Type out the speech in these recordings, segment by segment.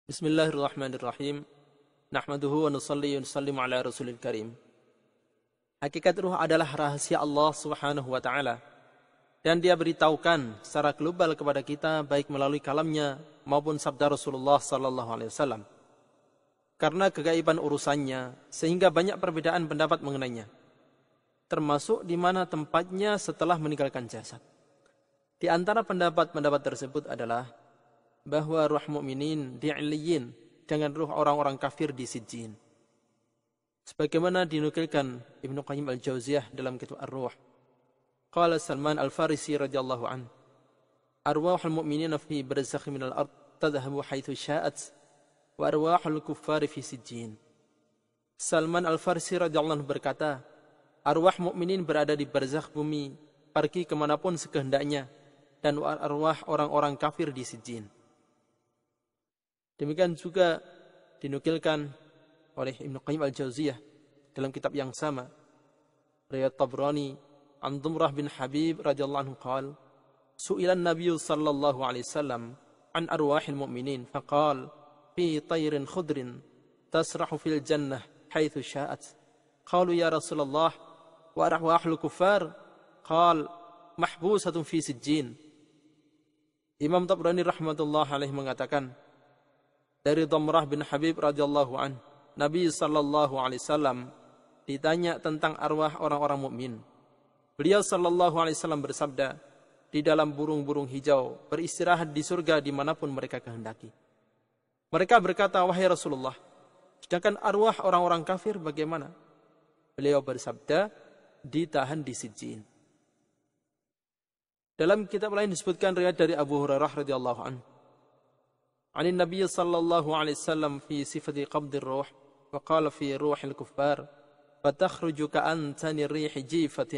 Bismillahirrahmanirrahim. Nahmaduhu wa nusalli wa nusallimu ala rasulil karim. Hakikat ruh adalah rahasia Allah subhanahu wa ta'ala. Dan dia beritahukan secara global kepada kita baik melalui kalamnya maupun sabda Rasulullah sallallahu alaihi wasallam. Karena kegaiban urusannya sehingga banyak perbedaan pendapat mengenainya. Termasuk di mana tempatnya setelah meninggalkan jasad. Di antara pendapat-pendapat tersebut adalah bahwa ruh mukminin di 'Illiyin dengan ruh orang-orang kafir di Sijjin. Sebagaimana dinukilkan Ibnu Qayyim al-Jauziyah dalam kitab Ar-Ruh. Qala Salman al-Farisi radhiyallahu an, arwahul mu'minina fi barzakh min al-ard tadhhabu haitsu sya'at wa arwahul kuffari fi Sijjin. Salman al-Farisi radhiyallahu anhu berkata, arwah mukminin berada di barzakh bumi, pergi kemanapun sekehendaknya, dan arwah orang-orang kafir di Sijjin. Demikian juga dinukilkan oleh Ibnu Qayyim al-Jauziyah dalam kitab yang sama, riwayat Tabrani an Dumrah bin Habib radhiyallahu anhu qala, su'ila an-nabiy sallallahu alaihi wasallam an arwahil mu'minin faqala fi tayrin khudrin tasrahu fil jannah haitsu sya'at. Qalu ya Rasulullah wa arwahul kuffar? Qala mahbusatun fi Sijjin. Imam Tabrani rahmatullah alaihi mengatakan dari Dumrah bin Habib radhiyallahu an, Nabi sallallahu alaihi wasallam ditanya tentang arwah orang-orang mukmin. Beliau sallallahu alaihi wasallam bersabda, di dalam burung-burung hijau beristirahat di surga dimanapun mereka kehendaki. Mereka berkata, wahai Rasulullah, sedangkan arwah orang-orang kafir bagaimana? Beliau bersabda, ditahan di Sijjin. Dalam kitab lain disebutkan riwayat dari Abu Hurairah radhiyallahu anhu, عن النبي صلى الله عليه وسلم في صفة قبض الروح وقال في روح الكفار فتخرج كأنتن الريح جيفة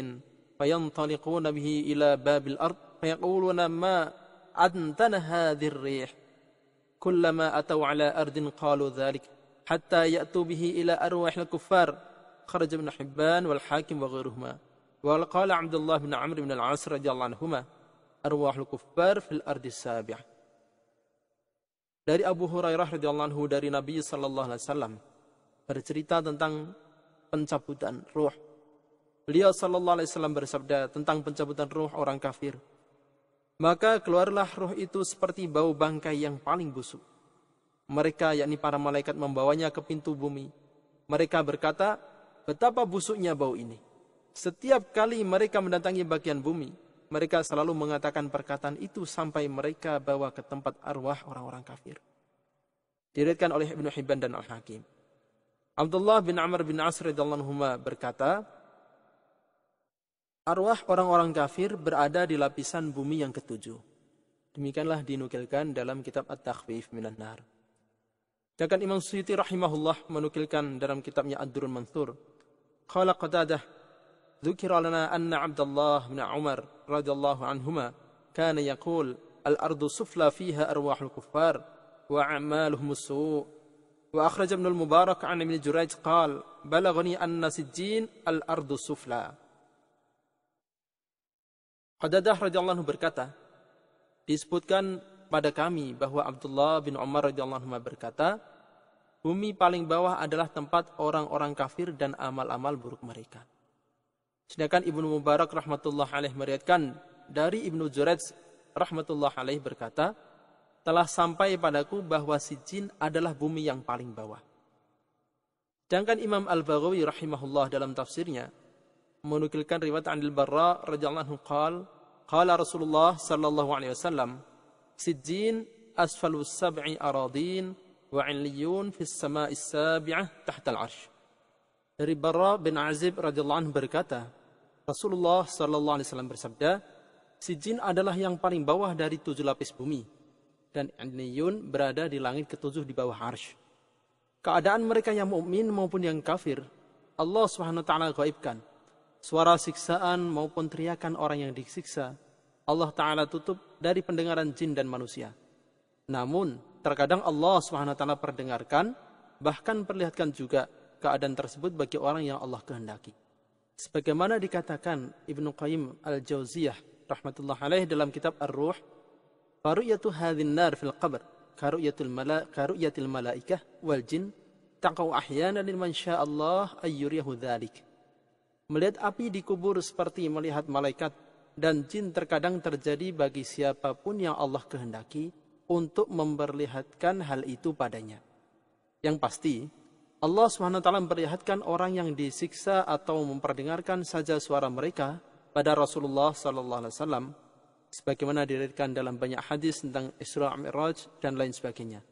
فينطلقون به إلى باب الأرض فيقولون ما أنتن هذه الريح كلما أتوا على أرض قالوا ذلك حتى يأتوا به إلى أرواح الكفار. خرج ابن حبان والحاكم وغيرهما. وقال عبد الله بن عمرو بن العاص رضي الله عنهما أرواح الكفار في الأرض السابعة. Dari Abu Hurairah radhiyallahu anhu dari Nabi sallallahu alaihi wasallam bercerita tentang pencabutan ruh. Beliau sallallahu alaihi wasallam bersabda tentang pencabutan ruh orang kafir. Maka keluarlah ruh itu seperti bau bangkai yang paling busuk. Mereka yakni para malaikat membawanya ke pintu bumi. Mereka berkata, betapa busuknya bau ini. Setiap kali mereka mendatangi bagian bumi, mereka selalu mengatakan perkataan itu sampai mereka bawa ke tempat arwah orang-orang kafir. Diriwayatkan oleh Ibnu Hibban dan Al-Hakim. Abdullah bin Amr bin As radhiyallahu anhu berkata, arwah orang-orang kafir berada di lapisan bumi yang ketujuh. Demikianlah dinukilkan dalam kitab At-Takhfif minan Nar. Sedangkan Imam Suyuti rahimahullah menukilkan dalam kitabnya Ad-Durrul Manthur, qala Qatadah ذكر لنا أن عبد الله بن عمر رضي الله عنهما كان يقول الأرض سفلى فيها أرواح الكفار وأعمالهم السوء. وأخرج ابن المبارك عن ابن جريج قال بلغني أن سجين الأرض سفلى. Qatadah radhiyallahu anhu berkata, disebutkan pada kami bahwa Abdullah bin Umar radhiyallahu anhu berkata, bumi paling bawah adalah tempat orang-orang kafir dan amal-amal buruk mereka. Sedangkan Ibnu Mubarak rahmatullah alaih meriwayatkan dari Ibnu Jurayj rahmatullah alaih berkata, telah sampai padaku bahwa Sijjin adalah bumi yang paling bawah. Sedangkan Imam Al-Baghawi rahimahullah dalam tafsirnya menukilkan riwayat Anil Barra radhiyallahu anhu qala Rasulullah sallallahu alaihi wasallam, Sijjin asfalu sab'i aradin wa 'Illiyun fis sama'is sabi'ah tahta al-'arsy. Dari Barra bin Azib radhiyallahu anhu berkata, Rasulullah sallallahu alaihi wasallam bersabda, Sijjin adalah yang paling bawah dari 7 lapis bumi dan Illiyun berada di langit ke-7 di bawah arsy. Keadaan mereka yang mukmin maupun yang kafir, Allah Subhanahu wa taala gaibkan. Suara siksaan maupun teriakan orang yang disiksa, Allah taala tutup dari pendengaran jin dan manusia. Namun, terkadang Allah Subhanahu wa taala perdengarkan, bahkan perlihatkan juga keadaan tersebut bagi orang yang Allah kehendaki. Sebagaimana dikatakan Ibnu Qayyim al-Jauziyah rahmatullah alaih dalam kitab Ar-Ruh, faru'yatu hadhin nar fil qabr karu'yatil malaikah wal jin taqau ahyanan liman sya'allah ayyuriyahu dzalik. Melihat api di kubur seperti melihat malaikat, dan jin terkadang terjadi bagi siapapun yang Allah kehendaki untuk memperlihatkan hal itu padanya. Yang pasti, Allah SWT memperlihatkan orang yang disiksa atau memperdengarkan saja suara mereka pada Rasulullah SAW, sebagaimana diriwayatkan dalam banyak hadis tentang Isra Mi'raj dan lain sebagainya.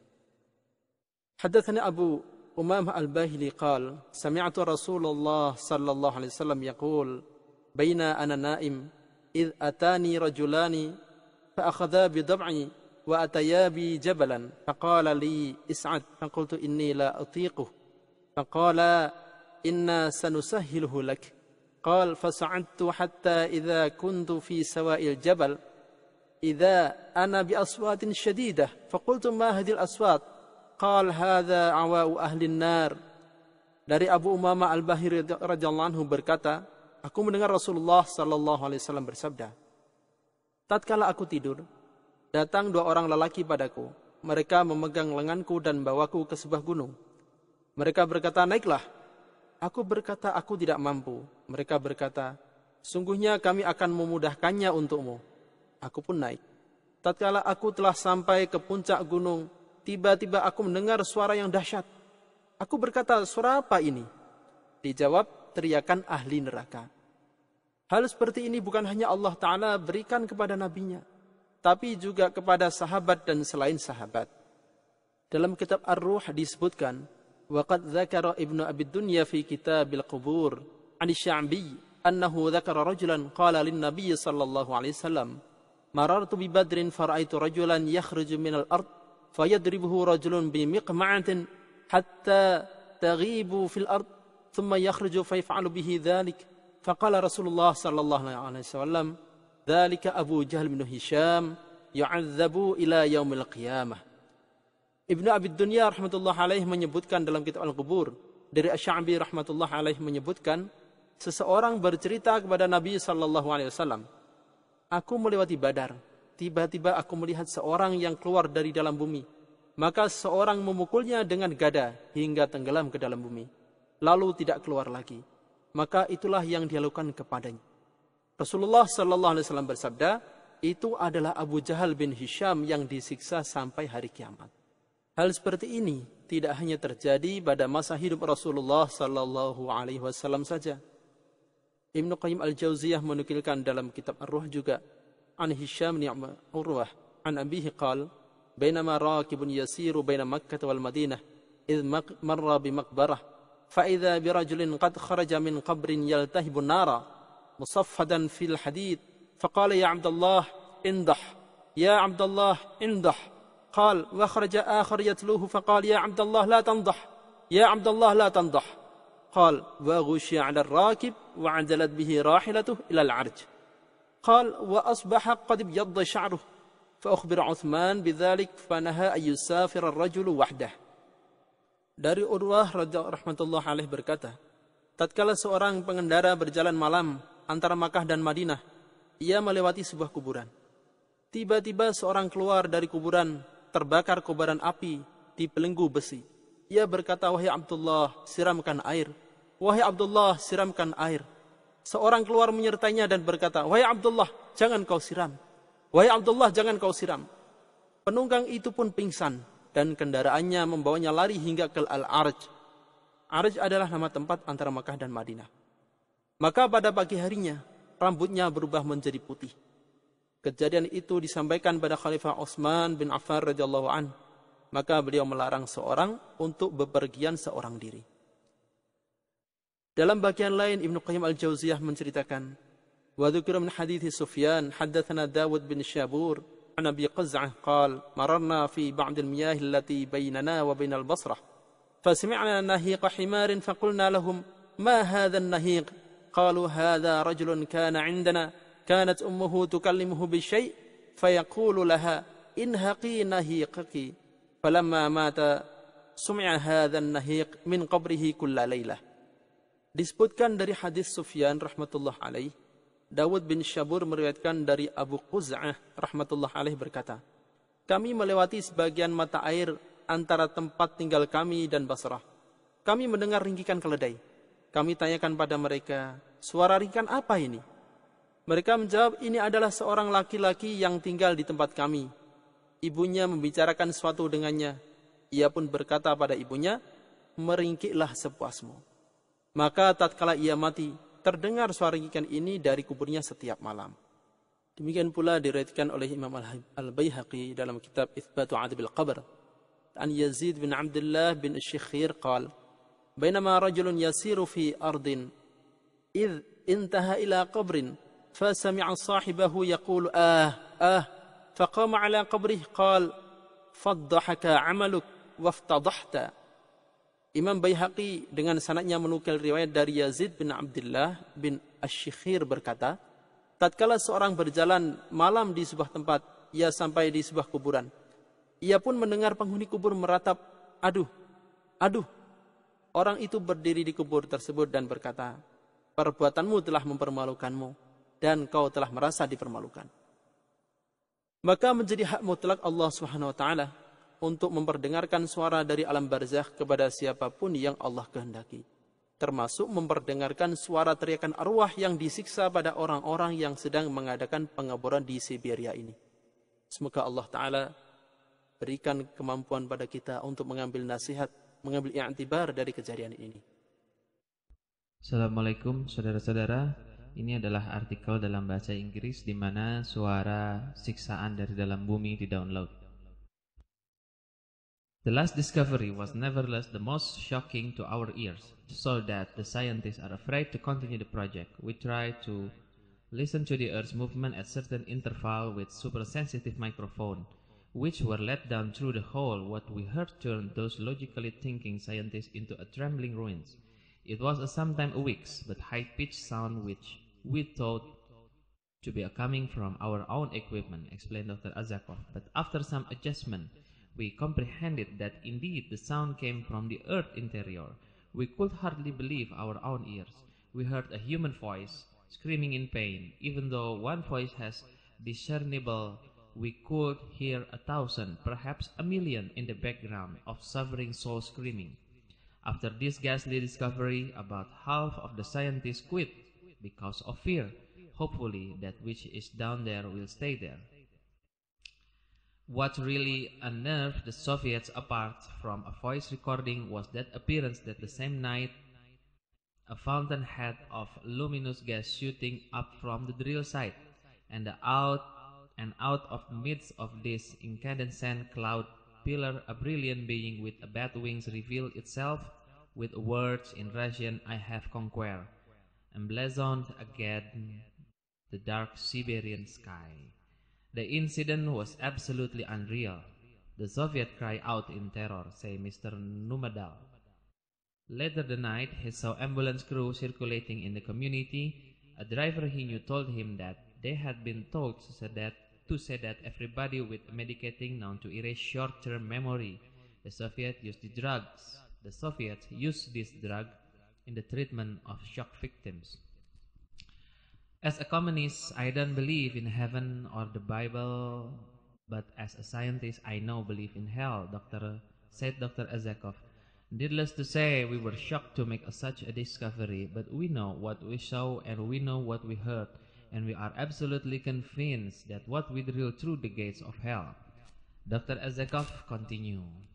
Hadatsana Abu Umamah Al-Bahili qala sami'tu Rasulullah sallallahu alaihi wasallam yaqul baina ana naim id atani rajulani fa akhadha bi dab'i wa ataya bi jabalan faqala li is'ad faqultu inni la utiquhu faqala inna sanusahhiluhu lak qala fasa'adtu hatta idza kuntu fi sawa'il jabal idza ana bi aswatin shadidah faqultu ma hadhihi al-aswat qala hadza awa'u ahli an-nar. Dari Abu Umamah Al-Bahili radhiyallahu anhu berkata, aku mendengar Rasulullah sallallahu alaihi wasallam bersabda, tatkala aku tidur, datang dua orang lelaki padaku. Mereka memegang lenganku dan bawaku ke sebuah gunung. Mereka berkata, naiklah. Aku berkata, aku tidak mampu. Mereka berkata, sungguhnya kami akan memudahkannya untukmu. Aku pun naik. Tatkala aku telah sampai ke puncak gunung, tiba-tiba aku mendengar suara yang dahsyat. Aku berkata, suara apa ini? Dijawab, teriakan ahli neraka. Hal seperti ini bukan hanya Allah Ta'ala berikan kepada nabinya, tapi juga kepada sahabat dan selain sahabat. Dalam kitab Ar-Ruh disebutkan, وَقَدْ ذَكَرَ ابن أبي الدنيا في كتاب القبور عن الشعبي أنه ذكر رجلا قال للنبي صلى الله عليه وسلم مررت ببدر فرأيت رجلا يخرج من الأرض فيضربه رجل بمقمعة حتى تغيب في الأرض ثم يخرج فيفعل به ذلك فقال رسول الله صلى الله عليه وسلم ذلك أبو جهل بن هشام يعذب إلى يوم القيامة. Ibnu Abi Dunya rahmatullah alaih menyebutkan dalam kitab Al-Qubur dari Asy-Sya'bi rahmatullah alaih menyebutkan seseorang bercerita kepada Nabi sallallahu alaihi wasallam, aku melewati Badar, tiba-tiba aku melihat seorang yang keluar dari dalam bumi, maka seorang memukulnya dengan gada hingga tenggelam ke dalam bumi, lalu tidak keluar lagi, maka itulah yang dia lakukan kepadanya. Rasulullah sallallahu alaihi wasallam bersabda, itu adalah Abu Jahal bin Hisham yang disiksa sampai hari kiamat. Hal seperti ini tidak hanya terjadi pada masa hidup Rasulullah sallallahu alaihi wasallam saja. Ibnu Qayyim Al-Jauziyah menukilkan dalam kitab Ar-Ruh juga an Hisham bin Urwah an abihi qala bainama raqibun yasiru baina Makkah wal Madinah idh marra bi maqbarah fa idza bi rajulin qad kharaja min qabrin yaltahibu an-nara musaffadan fil hadid faqala ya Abdullah indah ya Abdullah indah قال وخرج آخر يتلوه فقال يا عبد الله لا تنضح يا عبد الله لا تنضح قال وغشي على الراكب وعدلت به راحلته إلى العرج قال وأصبح قد ابيض شعره فأخبر عثمان بذلك فنهى أن يسافر الرجل وحده. Dari Urwah rahmatullah alaih berkata, tatkala seorang pengendara berjalan malam antara Makkah dan Madinah, ia melewati sebuah kuburan. Tiba-tiba seorang keluar dari kuburan, terbakar kobaran api di belenggu besi. Ia berkata, wahai Abdullah, siramkan air. Wahai Abdullah, siramkan air. Seorang keluar menyertainya dan berkata, wahai Abdullah, jangan kau siram. Wahai Abdullah, jangan kau siram. Penunggang itu pun pingsan dan kendaraannya membawanya lari hingga ke Al-Arj. Arj adalah nama tempat antara Makkah dan Madinah. Maka pada pagi harinya, rambutnya berubah menjadi putih. Kejadian itu disampaikan pada Khalifah Utsman bin Affan radhiyallahu an. Maka beliau melarang seorang untuk bepergian seorang diri. Dalam bagian lain Ibnu Qayyim Al-Jauziyah menceritakan, wa dzukira min hadits Sufyan haddatsana Dawud bin Syabur an Abi Qaz'ah qala mararna fi ba'd al-miyah allati bainana wa bain al-Basrah fasami'na nahiqa himarin faqulna lahum ma hadha an-nahiq qalu hadha rajulun kana 'indana كانت أمه تكلمه بالشيء فيقول لها إنهقي نهيقك فلما مات سمع هذا النهيق من قبره كل ليلة. Disebutkan dari hadis Sufyan rahmatullah alaih, Dawud bin Syabur meriwayatkan dari Abu Quz'ah rahmatullah alaih berkata, kami melewati sebagian mata air antara tempat tinggal kami dan Basrah. Kami mendengar ringkikan keledai. Kami tanyakan pada mereka, suara ringkikan apa ini? Mereka menjawab, ini adalah seorang laki-laki yang tinggal di tempat kami. Ibunya membicarakan sesuatu dengannya. Ia pun berkata pada ibunya, meringkiklah sepuasmu. Maka tatkala ia mati, terdengar suara ringkikan ini dari kuburnya setiap malam. Demikian pula diriwayatkan oleh Imam Al-Baihaqi dalam kitab Itsbatu Adzabil Qabr. An Yazid bin Abdullah bin Asy-Syikhir qala, "Bainama rajulun yasiru fi ardin, idh intaha ila qabrin, fasami'a sahibahu yaqulu faqama ala qabrih qala, faddahaka 'amaluk waftadahta." Imam Baihaqi dengan sanadnya menukil riwayat dari Yazid bin Abdullah bin Asy-Syikhir berkata, tatkala seorang berjalan malam di sebuah tempat, ia sampai di sebuah kuburan. Ia pun mendengar penghuni kubur meratap, aduh. Orang itu berdiri di kubur tersebut dan berkata, perbuatanmu telah mempermalukanmu dan kau telah merasa dipermalukan. Maka menjadi hak mutlak Allah Subhanahu wa taala untuk memperdengarkan suara dari alam barzakh kepada siapapun yang Allah kehendaki, termasuk memperdengarkan suara teriakan arwah yang disiksa pada orang-orang yang sedang mengadakan pengaburan di Siberia ini. Semoga Allah Ta'ala berikan kemampuan pada kita untuk mengambil nasihat, mengambil i'tibar dari kejadian ini. Assalamualaikum saudara-saudara. Ini adalah artikel dalam bahasa Inggris di mana suara siksaan dari dalam bumi di-download. The last discovery was nevertheless the most shocking to our ears, so that the scientists are afraid to continue the project. We try to listen to the Earth's movement at certain interval with super-sensitive microphone, which were let down through the hole. What we heard turned those logically thinking scientists into a trembling ruins. It was a sometime a weeks, but high-pitched sound which we thought to be coming from our own equipment, explained Dr. Azakov. But after some adjustment, we comprehended that indeed the sound came from the earth interior. We could hardly believe our own ears. We heard a human voice screaming in pain. Even though one voice has discernible, we could hear 1,000, perhaps 1,000,000 in the background of suffering souls screaming. After this ghastly discovery, about half of the scientists quit because of fear. Hopefully that which is down there will stay there. What really unnerved the Soviets apart from a voice recording was that appearance that the same night a fountainhead of luminous gas shooting up from the drill site, and out of the midst of this incandescent cloud pillar a brilliant being with bat wings revealed itself with words in Russian, "I have conquered," emblazoned against the dark Siberian sky. The incident was absolutely unreal. The Soviet cried out in terror, say Mr. Numadal. Later the night, he saw ambulance crew circulating in the community. A driver he knew told him that they had been told to say that everybody with medicating known to erase short-term memory. The Soviets used this drug in the treatment of shock victims. As a communist, I don't believe in heaven or the Bible, but as a scientist, I now believe in hell, said Dr. Azakov. Needless to say, we were shocked to make such a discovery, but we know what we saw and we know what we heard, and we are absolutely convinced that what we drilled through the gates of hell. Dr. Azakov continued.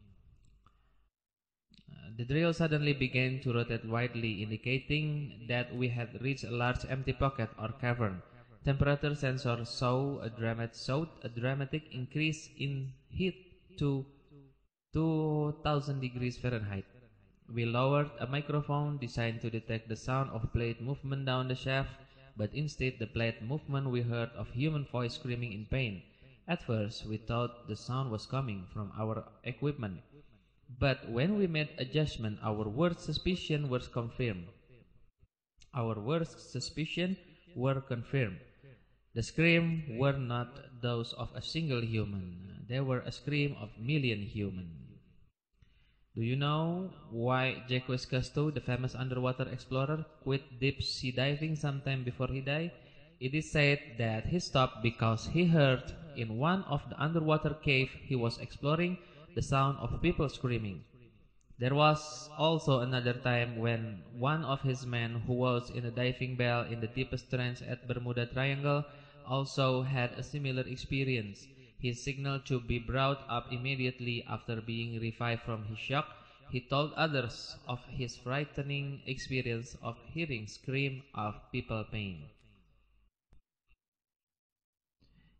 The drill suddenly began to rotate widely, indicating that we had reached a large empty pocket or cavern. Temperature sensor saw a dramatic increase in heat to 2,000 degrees Fahrenheit. We lowered a microphone designed to detect the sound of plate movement down the shaft, but instead the plate movement we heard of human voice screaming in pain. At first, we thought the sound was coming from our equipment. But when we made adjustment, our worst suspicion was confirmed. The screams were not those of a single human. They were a scream of million humans. Do you know why Jacques Cousteau, the famous underwater explorer, quit deep sea diving sometime before he died? It is said that he stopped because he heard in one of the underwater cave he was exploring, the sound of people screaming. There was also another time when one of his men who was in a diving bell in the deepest trench at Bermuda Triangle also had a similar experience. He signaled to be brought up immediately after being revived from his shock. He told others of his frightening experience of hearing scream of people pain.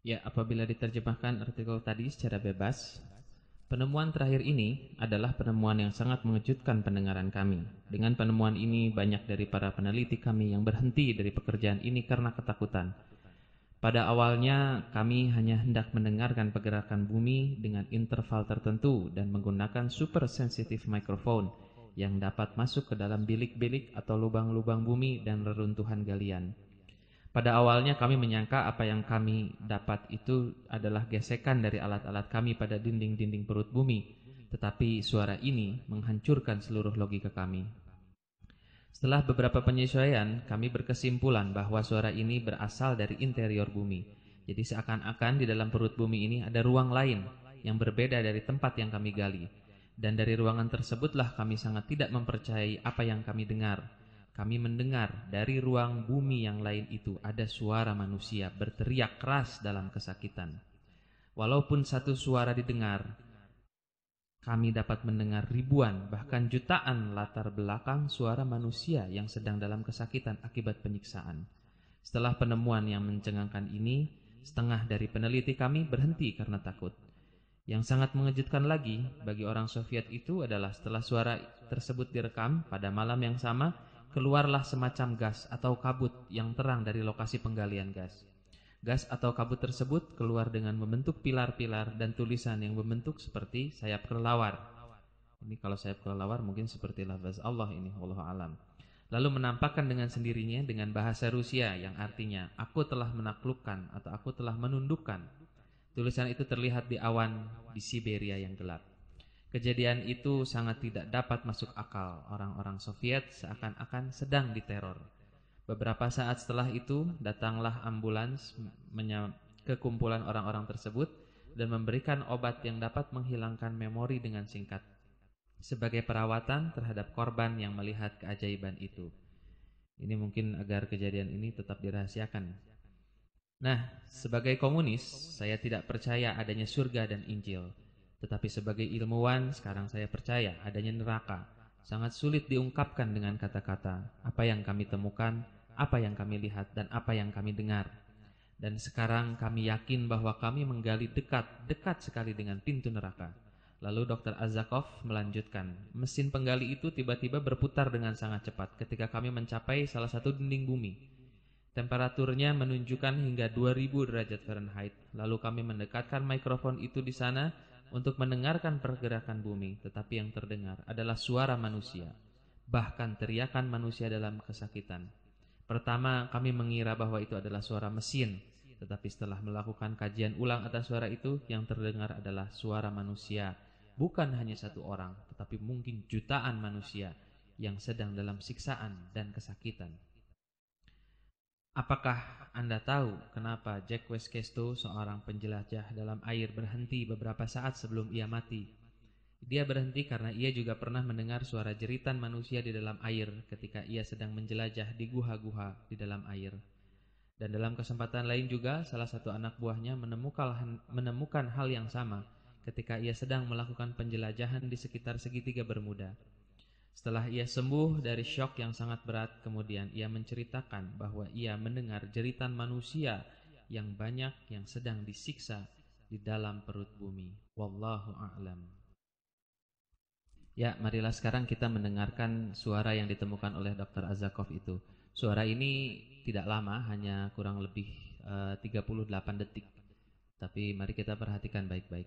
Ya, apabila diterjemahkan artikel tadi secara bebas, penemuan terakhir ini adalah penemuan yang sangat mengejutkan pendengaran kami. Dengan penemuan ini, banyak dari para peneliti kami yang berhenti dari pekerjaan ini karena ketakutan. Pada awalnya, kami hanya hendak mendengarkan pergerakan bumi dengan interval tertentu dan menggunakan super sensitive microphone yang dapat masuk ke dalam bilik-bilik atau lubang-lubang bumi dan reruntuhan galian. Pada awalnya kami menyangka apa yang kami dapat itu adalah gesekan dari alat-alat kami pada dinding-dinding perut bumi, tetapi suara ini menghancurkan seluruh logika kami. Setelah beberapa penyesuaian, kami berkesimpulan bahwa suara ini berasal dari interior bumi. Jadi seakan-akan di dalam perut bumi ini ada ruang lain yang berbeda dari tempat yang kami gali. Dan dari ruangan tersebutlah kami sangat tidak mempercayai apa yang kami dengar. Kami mendengar dari ruang bumi yang lain itu ada suara manusia berteriak keras dalam kesakitan. Walaupun satu suara didengar, kami dapat mendengar ribuan bahkan jutaan latar belakang suara manusia yang sedang dalam kesakitan akibat penyiksaan. Setelah penemuan yang mencengangkan ini, setengah dari peneliti kami berhenti karena takut. Yang sangat mengejutkan lagi bagi orang Soviet itu adalah setelah suara tersebut direkam pada malam yang sama, keluarlah semacam gas atau kabut yang terang dari lokasi penggalian gas. Gas atau kabut tersebut keluar dengan membentuk pilar-pilar dan tulisan yang membentuk seperti sayap kelelawar. Ini kalau sayap kelelawar mungkin seperti lafaz Allah ini, wallahu alam. Lalu menampakkan dengan sendirinya dengan bahasa Rusia yang artinya aku telah menaklukkan atau aku telah menundukkan. Tulisan itu terlihat di awan di Siberia yang gelap. Kejadian itu sangat tidak dapat masuk akal. Orang-orang Soviet seakan-akan sedang diteror. Beberapa saat setelah itu, datanglah ambulans ke kumpulan orang-orang tersebut dan memberikan obat yang dapat menghilangkan memori dengan singkat, sebagai perawatan terhadap korban yang melihat keajaiban itu. Ini mungkin agar kejadian ini tetap dirahasiakan. Nah, sebagai komunis, saya tidak percaya adanya surga dan Injil. Tetapi sebagai ilmuwan, sekarang saya percaya adanya neraka. Sangat sulit diungkapkan dengan kata-kata. Apa yang kami temukan, apa yang kami lihat, dan apa yang kami dengar. Dan sekarang kami yakin bahwa kami menggali dekat sekali dengan pintu neraka. Lalu Dr. Azakov melanjutkan, mesin penggali itu tiba-tiba berputar dengan sangat cepat ketika kami mencapai salah satu dinding bumi. Temperaturnya menunjukkan hingga 2000 derajat Fahrenheit. Lalu kami mendekatkan mikrofon itu di sana untuk mendengarkan pergerakan bumi, tetapi yang terdengar adalah suara manusia, bahkan teriakan manusia dalam kesakitan. Pertama, kami mengira bahwa itu adalah suara mesin, tetapi setelah melakukan kajian ulang atas suara itu, yang terdengar adalah suara manusia, bukan hanya satu orang, tetapi mungkin jutaan manusia yang sedang dalam siksaan dan kesakitan. Apakah Anda tahu kenapa Jack Westkesto, seorang penjelajah dalam air, berhenti beberapa saat sebelum ia mati? Dia berhenti karena ia juga pernah mendengar suara jeritan manusia di dalam air ketika ia sedang menjelajah di guha-guha di dalam air. Dan dalam kesempatan lain juga, salah satu anak buahnya menemukan hal yang sama ketika ia sedang melakukan penjelajahan di sekitar segitiga Bermuda. Setelah ia sembuh dari syok yang sangat berat, kemudian ia menceritakan bahwa ia mendengar jeritan manusia yang banyak yang sedang disiksa di dalam perut bumi. Wallahu a'lam. Ya, marilah sekarang kita mendengarkan suara yang ditemukan oleh Dr. Azakov itu. Suara ini tidak lama, hanya kurang lebih 38 detik. Tapi mari kita perhatikan baik-baik.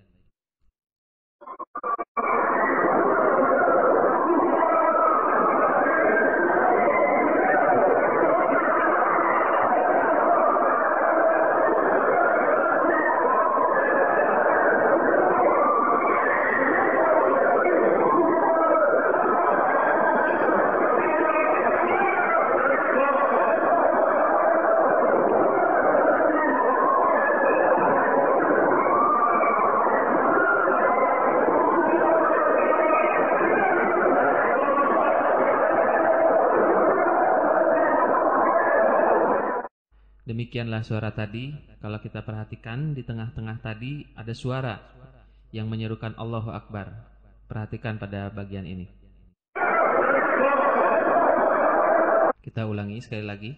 Demikianlah suara tadi. Kalau kita perhatikan di tengah-tengah tadi ada suara yang menyerukan Allahu Akbar. Perhatikan pada bagian ini. Kita ulangi sekali lagi.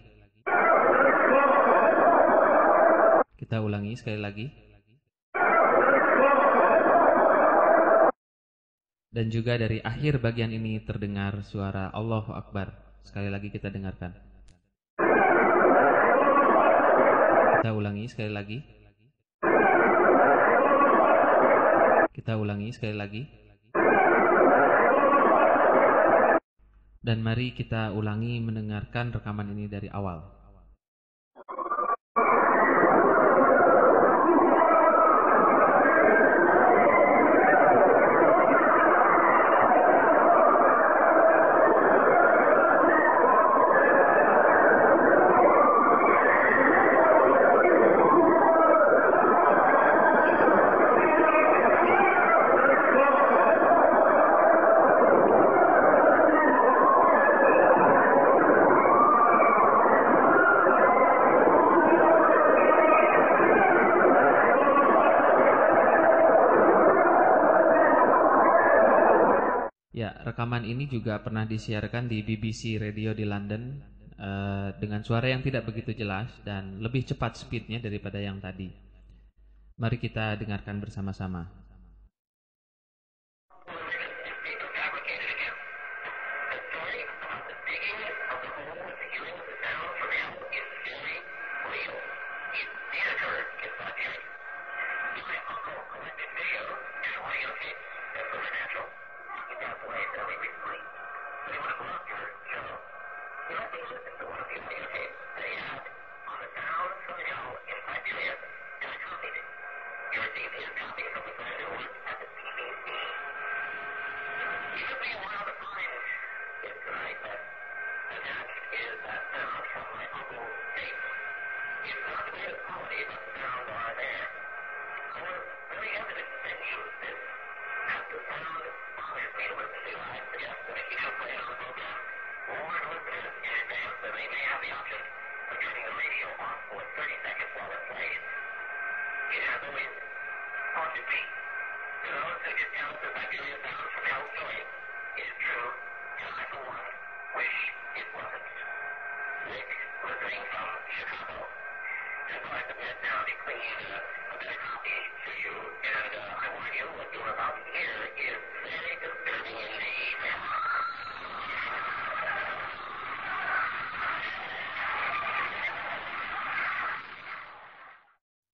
Kita ulangi sekali lagi. Dan juga dari akhir bagian ini terdengar suara Allahu Akbar. Sekali lagi kita dengarkan. Kita ulangi sekali lagi. Kita ulangi sekali lagi. Dan mari kita ulangi mendengarkan rekaman ini dari awal. Ya, rekaman ini juga pernah disiarkan di BBC Radio di London dengan suara yang tidak begitu jelas dan lebih cepat speednya daripada yang tadi. Mari kita dengarkan bersama-sama.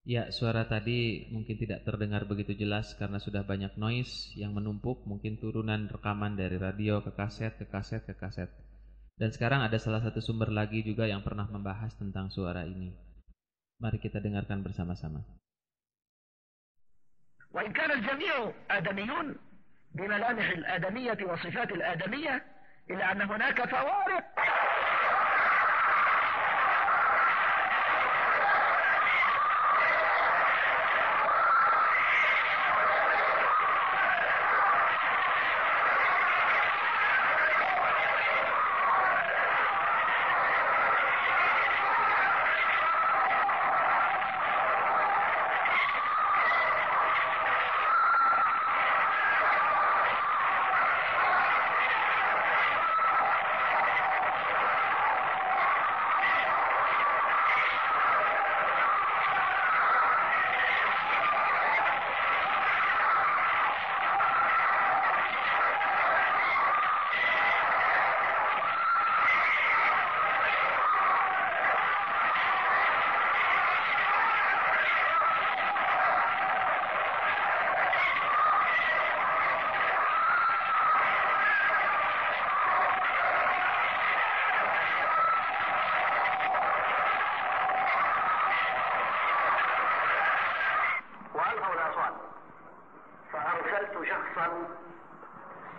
Ya, suara tadi mungkin tidak terdengar begitu jelas karena sudah banyak noise yang menumpuk, mungkin turunan rekaman dari radio ke kaset, ke kaset, ke kaset. Dan sekarang ada salah satu sumber lagi juga yang pernah membahas tentang suara ini. Mari kita dengarkan bersama-sama. وإن كان الجميع آدميون بملامح الآدمية وصفات الآدمية إلا أن هناك فوارق. فأرسلت شخصا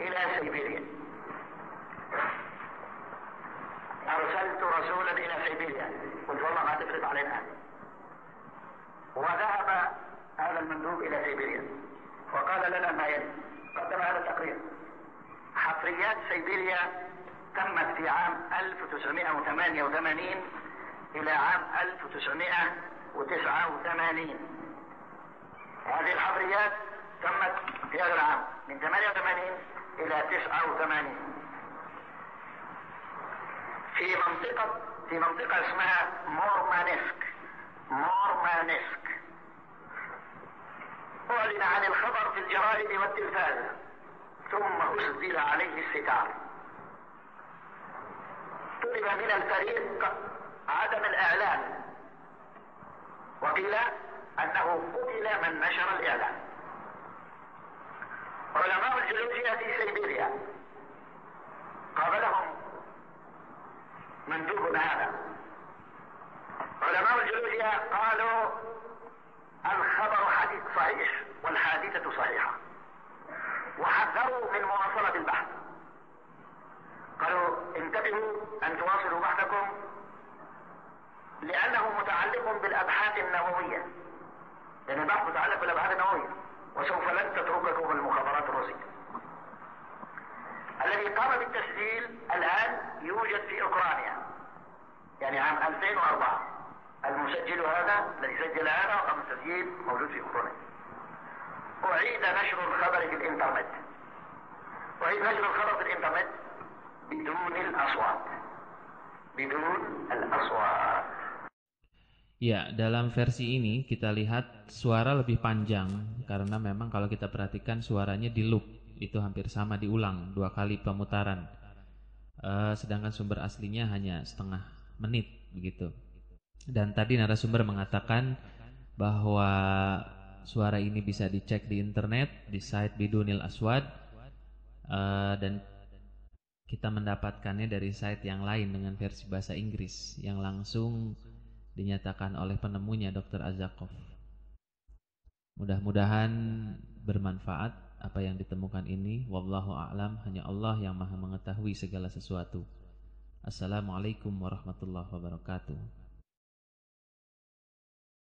إلى سيبيريا. أرسلت رسولا إلى سيبيريا قلت والله ما تفرض علينا. وذهب هذا المندوب إلى سيبيريا وقال لنا ما يلي. قدم هذا التقرير: حفريات سيبيريا تمت في عام 1988 إلى عام 1989. هذه الحفريات تمت في هذا العام من 88 إلى 89 في منطقة اسمها مورمانسك. أعلن عن الخبر في الجرائد والتلفاز، ثم أسدل عليه الستار. طلب من الفريق عدم الإعلان، وقيل أنه قتل من نشر الإعلان. علماء الجيولوجيا في سيبيريا قابلهم مندوب هذا. علماء الجيولوجيا قالوا الخبر حديث صحيح والحادثة صحيحة، وحذروا من مواصلة البحث. قالوا انتبهوا أن تواصلوا بحثكم لأنه متعلق بالأبحاث النووية، لأن البحث متعلق بالأبحاث النووية، وسوف لن تترككم المخابرات الروسية. الذي قام بالتسجيل الآن يوجد في أوكرانيا، يعني عام 2004 المسجل هذا الذي سجل هذا وقام التسجيل موجود في أوكرانيا. أعيد نشر الخبر في الإنترنت، بدون الأصوات. Ya, dalam versi ini kita lihat suara lebih panjang karena memang kalau kita perhatikan suaranya di loop, itu hampir sama diulang 2 kali pemutaran. Sedangkan sumber aslinya hanya setengah menit begitu. Dan tadi narasumber mengatakan bahwa suara ini bisa dicek di internet di site Bidunil Aswad, dan kita mendapatkannya dari site yang lain dengan versi bahasa Inggris yang langsung dinyatakan oleh penemunya Dr. Azakov. Mudah-mudahan bermanfaat apa yang ditemukan ini. Wallahu a'lam, hanya Allah yang maha mengetahui segala sesuatu. Assalamualaikum warahmatullahi wabarakatuh.